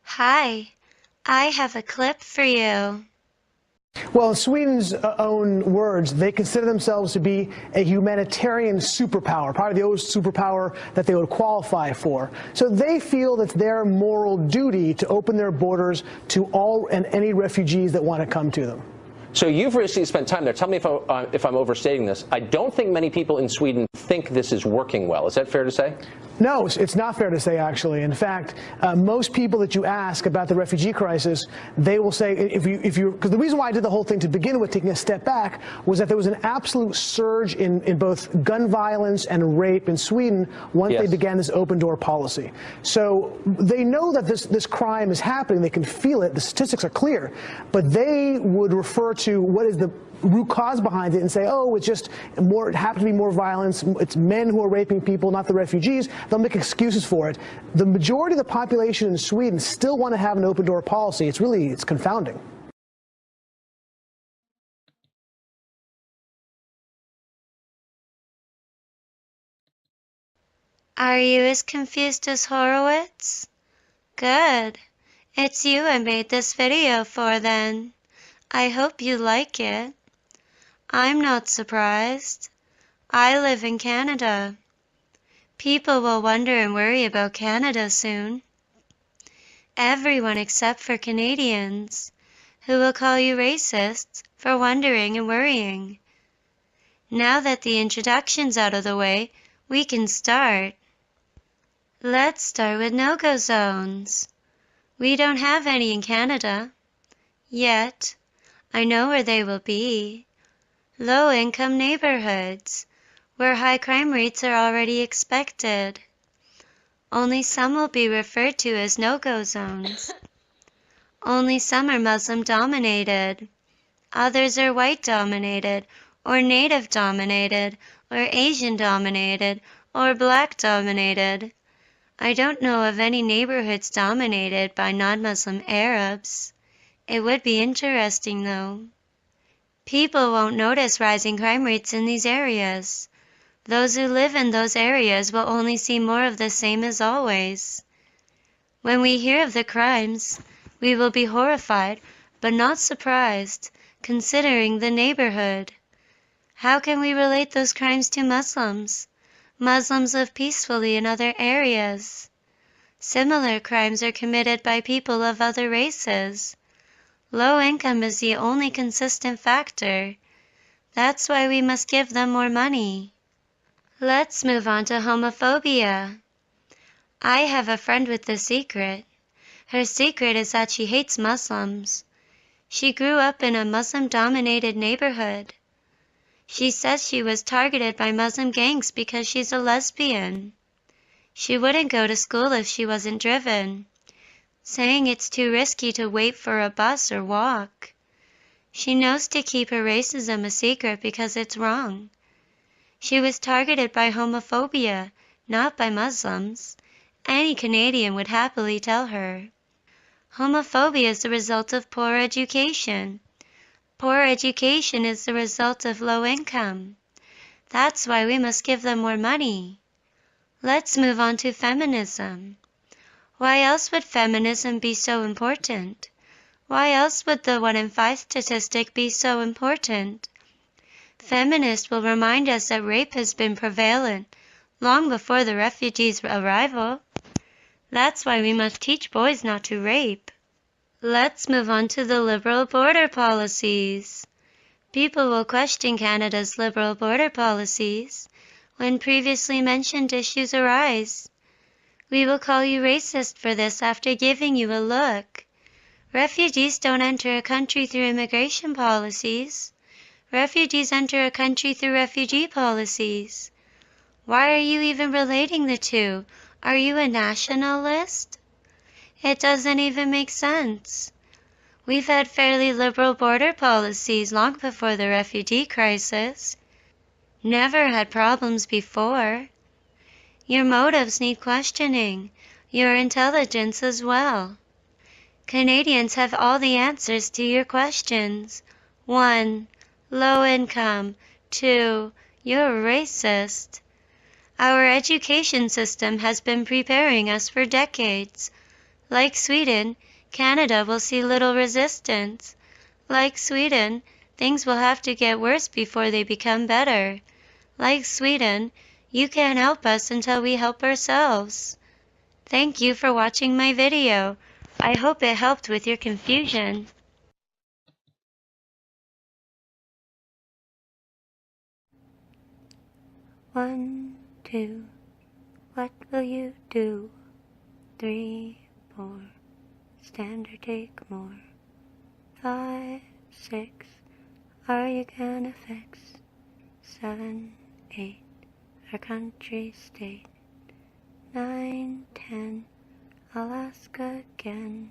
Hi, I have a clip for you. Well, in Sweden's own words, they consider themselves to be a humanitarian superpower, probably the only superpower that they would qualify for. So they feel that it's their moral duty to open their borders to all and any refugees that want to come to them. So you've recently spent time there. Tell me if I'm overstating this. I don't think many people in Sweden think this is working well. Is that fair to say? No, it's not fair to say, actually. In fact, most people that you ask about the refugee crisis, they will say, because the reason why I did the whole thing to begin with, taking a step back, was that there was an absolute surge in both gun violence and rape in Sweden once they began this open door policy. So they know that this crime is happening. They can feel it. The statistics are clear. But they would refer to what is the root cause behind it and say, oh, it's just more, it happened to be more violence. It's men who are raping people, not the refugees. They'll make excuses for it. The majority of the population in Sweden still want to have an open door policy. It's confounding. Are you as confused as Horowitz? Good. It's you I made this video for then. I hope you like it. I'm not surprised. I live in Canada. People will wonder and worry about Canada soon. Everyone except for Canadians, who will call you racists for wondering and worrying. Now that the introduction's out of the way, we can start. Let's start with no-go zones. We don't have any in Canada. Yet. I know where they will be. Low-income neighborhoods, where high crime rates are already expected. Only some will be referred to as no-go zones. Only some are Muslim-dominated. Others are white-dominated, or Native-dominated, or Asian-dominated, or Black-dominated. I don't know of any neighborhoods dominated by non-Muslim Arabs. It would be interesting, though. People won't notice rising crime rates in these areas. Those who live in those areas will only see more of the same as always. When we hear of the crimes, we will be horrified, but not surprised, considering the neighborhood. How can we relate those crimes to Muslims? Muslims live peacefully in other areas. Similar crimes are committed by people of other races. Low income is the only consistent factor. That's why we must give them more money. Let's move on to homophobia. I have a friend with a secret. Her secret is that she hates Muslims. She grew up in a Muslim-dominated neighborhood. She says she was targeted by Muslim gangs because she's a lesbian. She wouldn't go to school if she wasn't driven, saying it's too risky to wait for a bus or walk. She knows to keep her racism a secret because it's wrong. She was targeted by homophobia, not by Muslims. Any Canadian would happily tell her. Homophobia is the result of poor education. Poor education is the result of low income. That's why we must give them more money. Let's move on to feminism. Why else would feminism be so important? Why else would the 1 in 5 statistic be so important? Feminists will remind us that rape has been prevalent long before the refugees' arrival. That's why we must teach boys not to rape. Let's move on to the liberal border policies. People will question Canada's liberal border policies when previously mentioned issues arise. We will call you racist for this after giving you a look. Refugees don't enter a country through immigration policies. Refugees enter a country through refugee policies. Why are you even relating the two? Are you a nationalist? It doesn't even make sense. We've had fairly liberal border policies long before the refugee crisis. Never had problems before. Your motives need questioning, your intelligence as well. Canadians have all the answers to your questions. 1. low income. 2. You're racist. Our education system has been preparing us for decades. Like Sweden, Canada will see little resistance. Like Sweden, things will have to get worse before they become better. Like Sweden, you can't help us until we help ourselves. Thank you for watching my video. I hope it helped with your confusion. One, two, what will you do? 3, 4, stand or take more. 5, 6, are you gonna fix? 7, 8, our country state. 9, 10, I'll ask again.